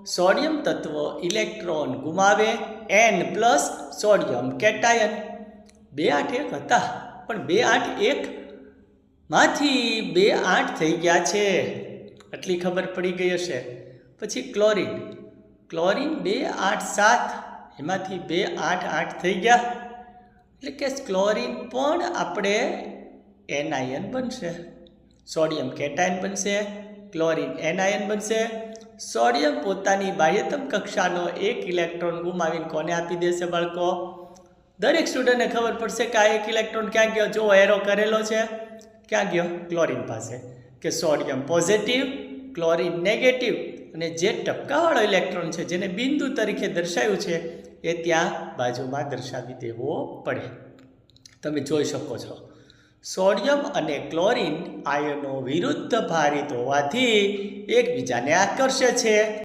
Sodium તત્વ electron ગુમાવે N+ sodium cation. 2 8 1 હતા પણ 2 8 1 માંથી 2 8 થઈ ગયા છે, આટલી ખબર પડી ગઈ હશે. પછી ક્લોરીન 2 8 7 એમાંથી 2 8 8 થઈ ગયા, એટલે કે ક્લોરીન પણ આપણે એનાયન બનશે. સોડિયમ કેટાયન બનશે, ક્લોરીન એનાયન બનશે. સોડિયમ પોતાની બાહ્યતમ કક્ષાનો 1 ઇલેક્ટ્રોન ગુમાવીને કોને આપી દેશે બાળકો? દરેક સ્ટુડન્ટને ખબર પડશે કે આ 1 ઇલેક્ટ્રોન ક્યાં ગયો. જો એરો કરેલો છે, ક્યાં ગયો? ક્લોરીન પાસે. કે સોડિયમ પોઝિટિવ, ક્લોરીન નેગેટિવ, અને જે ટપકાવાળો ઇલેક્ટ્રોન છે જેને બિંદુ તરીકે દર્શાવ્યું છે એ ત્યાં બાજુમાં દર્શાવી દેવો પડે. તમે જોઈ શકો છો સોડિયમ અને ક્લોરીન આયનો વિરુદ્ધ ભારિત હોવાથી એકબીજાને આકર્ષે છે.